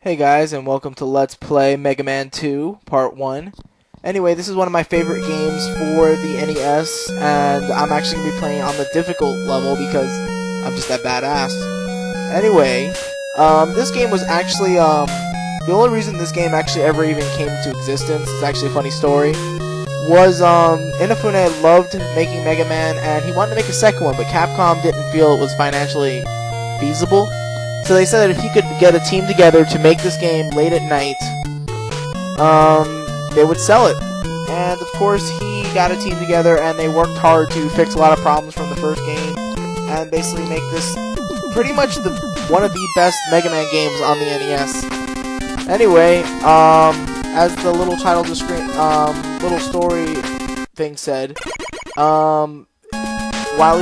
Hey guys, and welcome to Let's Play Mega Man 2, Part 1. Anyway, this is one of my favorite games for the NES, and I'm actually going to be playing on the difficult level because I'm just that badass. Anyway, this game was actually, the only reason this game actually ever even came into existence, it's actually a funny story, was, Inafune loved making Mega Man, and he wanted to make a second one, but Capcom didn't feel it was financially feasible. So they said that if he could get a team together to make this game late at night, they would sell it. And of course, he got a team together, and they worked hard to fix a lot of problems from the first game, and basically make this pretty much one of the best Mega Man games on the NES. Anyway, as the little title little story thing said, Wily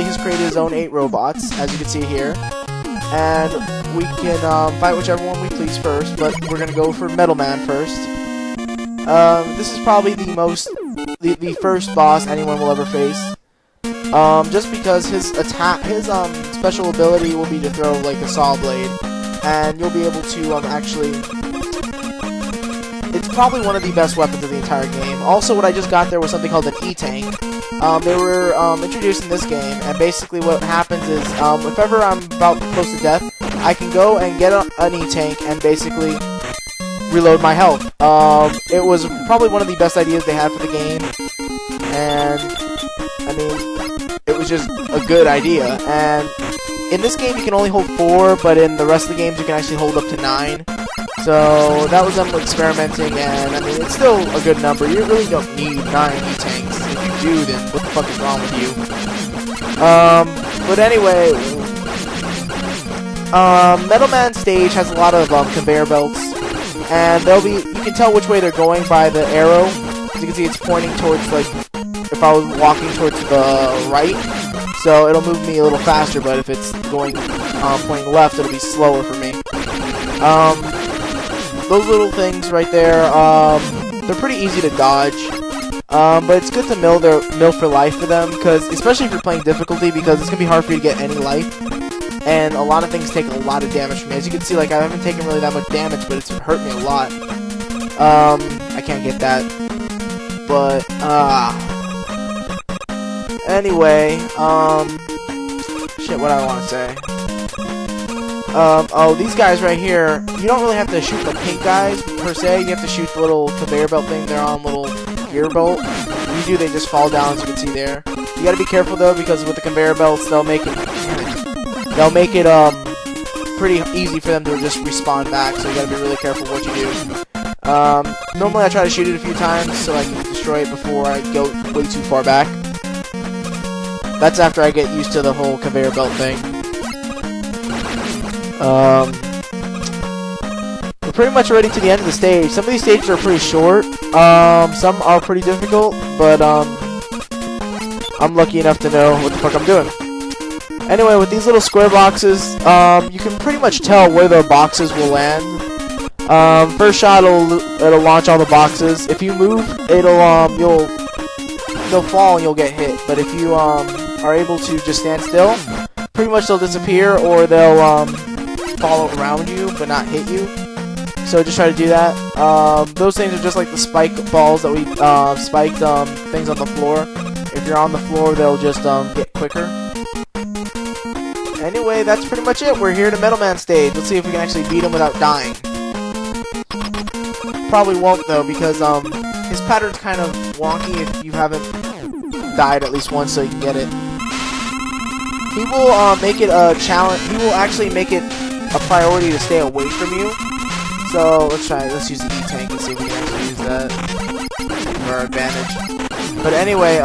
has created his own 8 robots, as you can see here. And we can fight whichever one we please first, but we're gonna go for Metal Man first. This is probably the first boss anyone will ever face. Just because his special ability will be to throw like a saw blade, and you'll be able to actually. It's probably one of the best weapons of the entire game. Also, what I just got there was something called an E-Tank. They were introduced in this game, and basically what happens is, if ever I'm about close to death, I can go and get an E-Tank and basically reload my health. It was probably one of the best ideas they had for the game, and, I mean, it was just a good idea. And in this game you can only hold 4, but in the rest of the games you can actually hold up to 9. So that was them experimenting, and I mean, it's still a good number. You really don't need 9 E-Tanks. If you do, then what the fuck is wrong with you? But anyway, Metal Man stage has a lot of conveyor belts, and you can tell which way they're going by the arrow. As you can see, it's pointing towards, like, if I was walking towards the right, so it'll move me a little faster, but if it's going pointing left, it'll be slower for me. Those little things right there, they're pretty easy to dodge, but it's good to mill for life for them, because especially if you're playing difficulty, because it's gonna be hard for you to get any life, and a lot of things take a lot of damage from me. As you can see, like, I haven't taken really that much damage, but it's hurt me a lot. I can't get that, but anyway, shit, what I want to say. Oh, these guys right here, you don't really have to shoot the pink guys, per se. You have to shoot the little conveyor belt thing. They're on little gear bolt. If you do, they just fall down, as you can see there. You gotta be careful, though, because with the conveyor belts, they'll make it pretty easy for them to just respawn back, so you gotta be really careful what you do. Normally I try to shoot it a few times, so I can destroy it before I go way too far back. That's after I get used to the whole conveyor belt thing. We're pretty much ready to the end of the stage. Some of these stages are pretty short. Some are pretty difficult, but I'm lucky enough to know what the fuck I'm doing. Anyway, with these little square boxes, you can pretty much tell where the boxes will land. First shot, it'll launch all the boxes. If you move, they'll fall and you'll get hit. But if you are able to just stand still, pretty much they'll disappear, or they'll follow around you but not hit you. So just try to do that. Those things are just like the spike balls that we spiked things on the floor. If you're on the floor, they'll just get quicker. Anyway, that's pretty much it. We're here to Metal Man stage. Let's see if we can actually beat him without dying. Probably won't, though, because his pattern's kind of wonky if you haven't died at least once, so you can get it. He will make it a challenge. He will actually make it a priority to stay away from you. So let's try. Let's use the E-Tank and see if we can actually use that for our advantage. But anyway,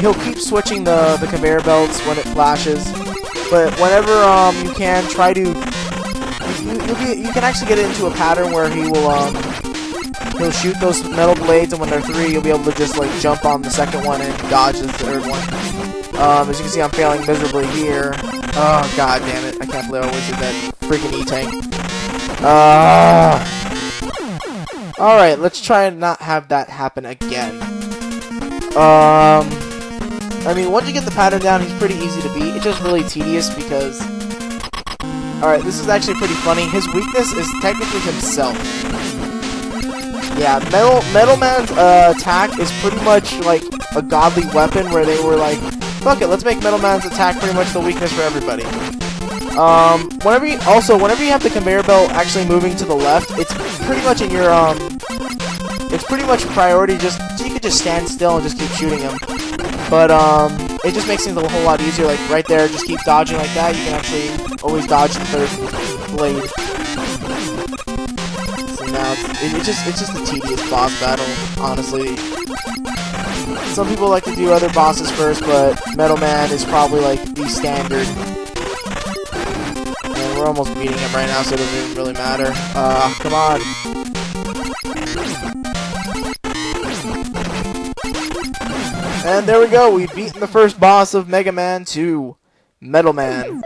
he'll keep switching the conveyor belts when it flashes. But whenever you can, try to. You can actually get it into a pattern where he'll shoot those metal blades, and when they're 3, you'll be able to just like jump on the second one and dodge the third one. As you can see, I'm failing miserably here. Oh, god damn it. I can't believe I wasted that freaking E-Tank. Alright, let's try and not have that happen again. I mean, once you get the pattern down, he's pretty easy to beat. It's just really tedious because Alright, this is actually pretty funny. His weakness is technically himself. Yeah, Metal Man's attack is pretty much like a godly weapon where they were like, fuck it, let's make Metal Man's attack pretty much the weakness for everybody. Whenever you have the conveyor belt actually moving to the left, it's pretty much in your, it's pretty much priority, you could just stand still and just keep shooting him. But, it just makes things a whole lot easier, like, right there, just keep dodging like that, you can actually always dodge the third blade. So now, it's just a tedious boss battle, honestly. Some people like to do other bosses first, but Metal Man is probably, like, the standard. And we're almost beating him right now, so it doesn't even really matter. Come on. And there we go, we've beaten the first boss of Mega Man 2, Metal Man.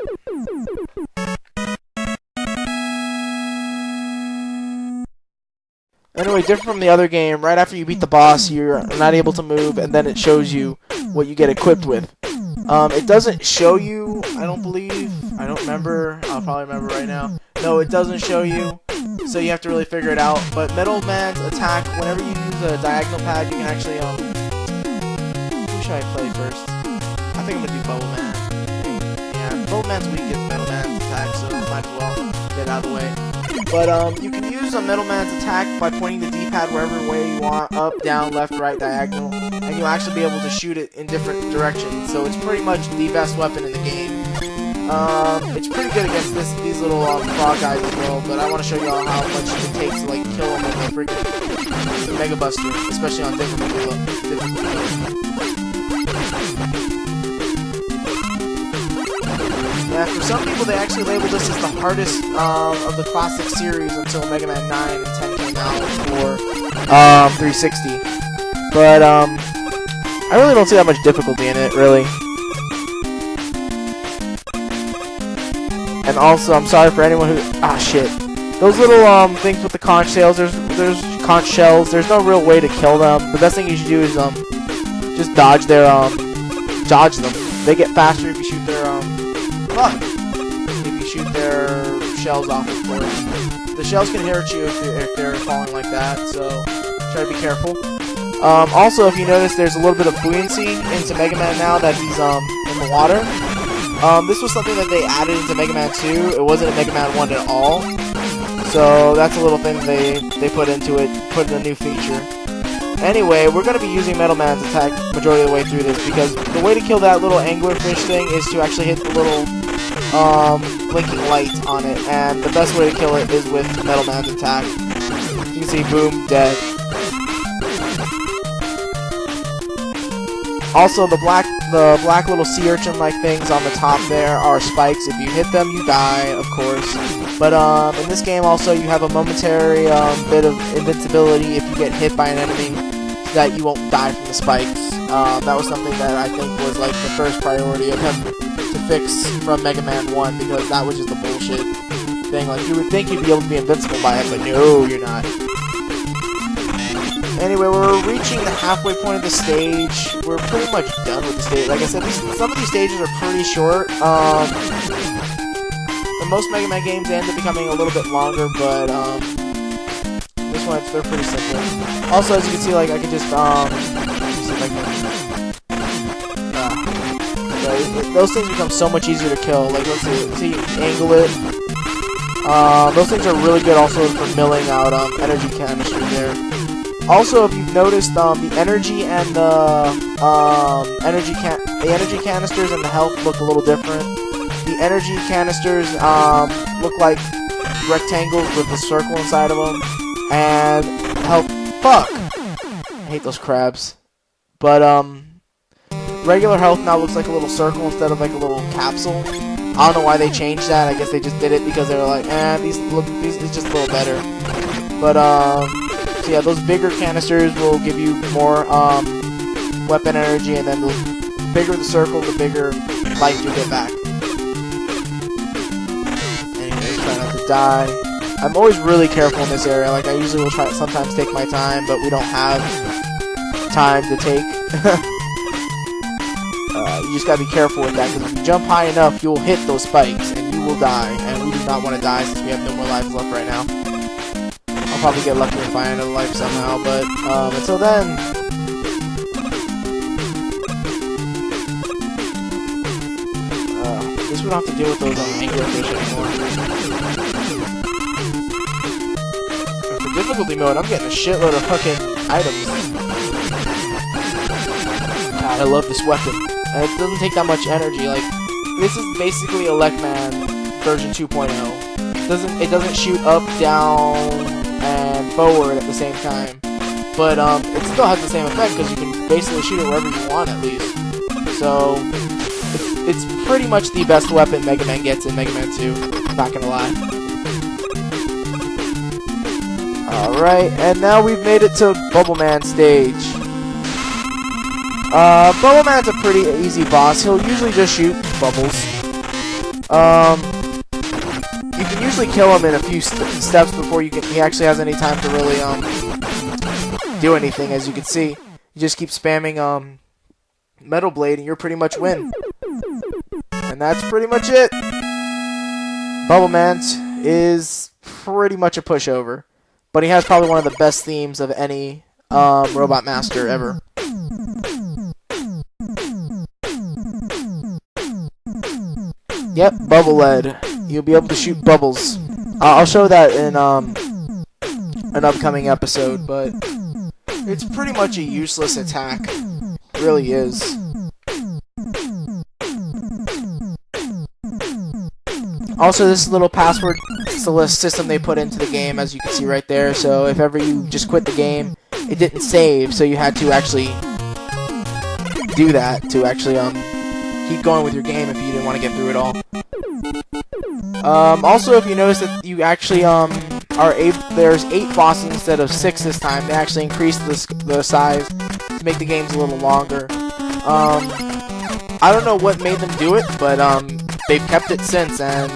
Anyway, different from the other game, right after you beat the boss, you're not able to move, and then it shows you what you get equipped with. It doesn't show you, I don't believe, I don't remember, I'll probably remember right now. No, it doesn't show you, so you have to really figure it out. But Metal Man's attack, whenever you use a diagonal pad, you can actually, who should I play first? I think I'm gonna do Bubble Man. Yeah, Bubble Man's weak against Metal Man's attack, so might as well get it out of the way. But, you can use a Metal Man's attack by pointing the D-pad wherever way you want, up, down, left, right, diagonal, and you'll actually be able to shoot it in different directions, so it's pretty much the best weapon in the game. It's pretty good against these little, frog guys as well, but I want to show you all how much it takes to, like, kill them with the freaking Mega Buster, especially on difficulty level. Yeah, for some people they actually label this as the hardest of the classic series until Mega Man 9 and 10 came out for 360. But I really don't see that much difficulty in it, really. And also, I'm sorry for anyone who shit. Those little things with the conch shells, there's conch shells. There's no real way to kill them. The best thing you should do is just dodge them. They get faster if you shoot their if you shoot their shells off, of course. The shells can hurt you if they're falling like that, so try to be careful. Also, if you notice, there's a little bit of buoyancy into Mega Man now that he's in the water. This was something that they added into Mega Man 2. It wasn't in Mega Man 1 at all. So that's a little thing they put into it, put in a new feature. Anyway, we're going to be using Metal Man's attack majority of the way through this, because the way to kill that little anglerfish thing is to actually hit the little blinking light on it, and the best way to kill it is with Metal Man's attack. You can see, boom, dead. Also, the black little sea urchin-like things on the top there are spikes. If you hit them, you die, of course. But in this game, also, you have a momentary bit of invincibility if you get hit by an enemy, so that you won't die from the spikes. That was something that I think was like the first priority of him to fix from Mega Man 1, because that was just a bullshit thing. Like, you would think you'd be able to be invincible by it, but no, you're not. Anyway, we're reaching the halfway point of the stage. We're pretty much done with the stage. Like I said, some of these stages are pretty short. In most Mega Man games, they end up becoming a little bit longer, but this one, they're pretty simple. Also, as you can see, like, I can just, see if I can, those things become so much easier to kill. Like, let's see, you angle it. Those things are really good also for milling out energy canisters there. Also, if you've noticed, the energy and the energy canisters and the health look a little different. The energy canisters look like rectangles with a circle inside of them, and health. Fuck! I hate those crabs. But regular health now looks like a little circle instead of like a little capsule. I don't know why they changed that. I guess they just did it because they were like, these it's just a little better. But so yeah, those bigger canisters will give you more weapon energy, and then the bigger the circle, the bigger life you get back. Anyways, try not to die. I'm always really careful in this area. Like, I usually will sometimes take my time, but we don't have time to take. You just gotta be careful with that, because if you jump high enough, you'll hit those spikes, and you will die, and we do do not want to die since we have no more lives left right now. I'll probably get lucky and find another life somehow, but until then... I guess we don't have to deal with those anglerfish anymore. And for difficulty mode, I'm getting a shitload of fucking items. God, I love this weapon. And it doesn't take that much energy. Like, this is basically Elecman version 2.0. It doesn't shoot up, down, and forward at the same time. But it still has the same effect because you can basically shoot it wherever you want at least. So it's pretty much the best weapon Mega Man gets in Mega Man 2. I'm not gonna lie. Alright, and now we've made it to Bubble Man stage. Bubble Man's a pretty easy boss. He'll usually just shoot bubbles. You can usually kill him in a few steps before he actually has any time to really do anything. As you can see, you just keep spamming Metal Blade, and you're pretty much win. And that's pretty much it. Bubble Man is pretty much a pushover, but he has probably one of the best themes of any Robot Master ever. Yep, Bubble Lead. You'll be able to shoot bubbles. I'll show that in an upcoming episode, but it's pretty much a useless attack. It really is. Also, this little password system they put into the game, as you can see right there. So if ever you just quit the game, it didn't save, so you had to actually do that to actually keep going with your game if you didn't want to get through it all. Also, if you notice that you actually there's 8 bosses instead of 6 this time. They actually increased the size to make the games a little longer. I don't know what made them do it, but they've kept it since, and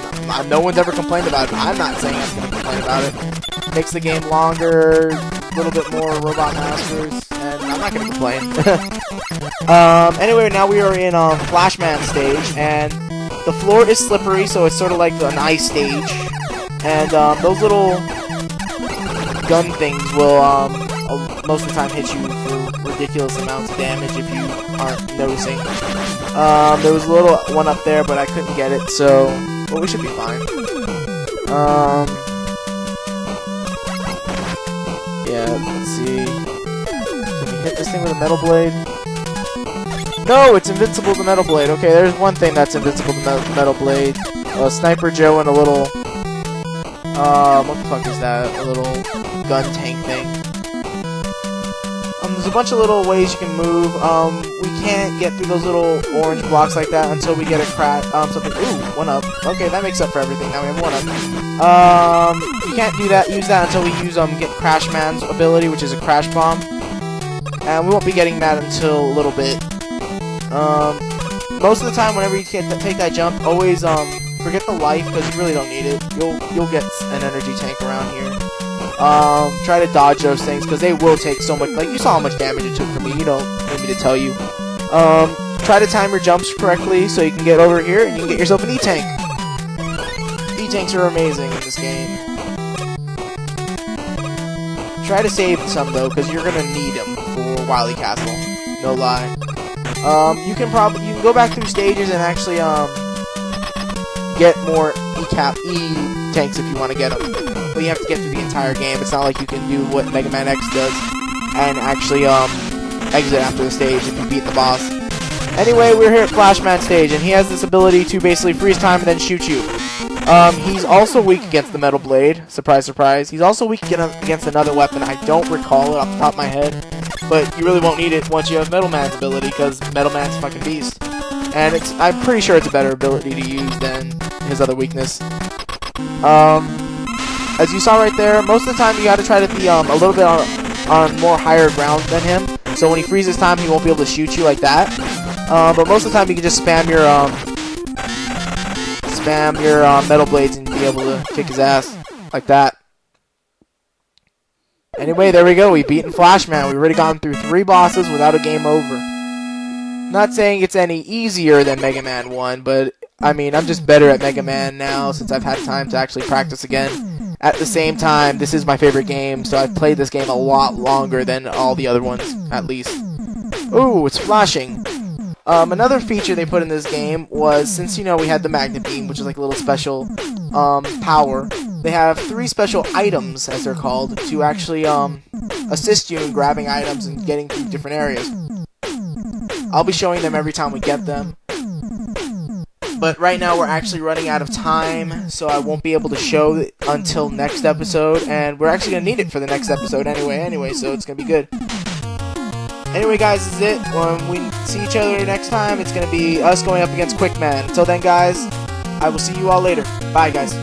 no one's ever complained about it. I'm not saying I'm going to complain about it. Makes the game longer, a little bit more Robot Masters, and I'm not going to complain. Anyway, now we are in Flashman stage, and the floor is slippery, so it's sort of like an ice stage. And those little gun things will most of the time hit you for ridiculous amounts of damage if you aren't noticing. There was a little one up there, but I couldn't get it, so well, we should be fine. Yeah, let's see. Can we hit this thing with a Metal Blade? No, it's invincible to Metal Blade. Okay, there's one thing that's invincible to Metal Blade. Sniper Joe and a little... what the fuck is that? A little gun tank thing. There's a bunch of little ways you can move. We can't get through those little orange blocks like that until we get a something. Ooh, 1-up. Okay, that makes up for everything. Now we have 1-up. You can't use that until we use get Crash Man's ability, which is a Crash Bomb. And we won't be getting that until a little bit. Most of the time, whenever you take that jump, always forget the life because you really don't need it. You'll get an energy tank around here. Try to dodge those things because they will take so much. Like you saw how much damage it took from me. You don't need me to tell you. Try to time your jumps correctly so you can get over here and you can get yourself an E-tank. E-tanks are amazing in this game. Try to save some though because you're gonna need them for Wily Castle. No lie. You can go back through stages and actually get more E-tanks if you want to get them. But you have to get through the entire game. It's not like you can do what Mega Man X does and actually exit after the stage if you beat the boss. Anyway, we're here at Flashman stage, and he has this ability to basically freeze time and then shoot you. He's also weak against the Metal Blade. Surprise, surprise. He's also weak against another weapon. I don't recall it off the top of my head, but you really won't need it once you have Metal Man's ability, because Metal Man's a fucking beast. And I'm pretty sure it's a better ability to use than his other weakness. As you saw right there, most of the time you gotta try to be a little bit on more higher ground than him. So when he freezes time, he won't be able to shoot you like that. But most of the time you can just spam your Metal Blades and be able to kick his ass like that. Anyway, there we go. We've beaten Flashman. We've already gone through 3 bosses without a game over. Not saying it's any easier than Mega Man 1, but I mean, I'm just better at Mega Man now since I've had time to actually practice again. At the same time, this is my favorite game, so I've played this game a lot longer than all the other ones, at least. Ooh, it's flashing. Another feature they put in this game was, since, you know, we had the Magnet Beam, which is like a little special power, they have 3 special items, as they're called, to actually assist you in grabbing items and getting through different areas. I'll be showing them every time we get them. But right now we're actually running out of time, so I won't be able to show it until next episode, and we're actually going to need it for the next episode anyway, so it's going to be good. Anyway, guys, this is it. When we see each other next time, it's going to be us going up against Quickman. Until then, guys, I will see you all later. Bye, guys.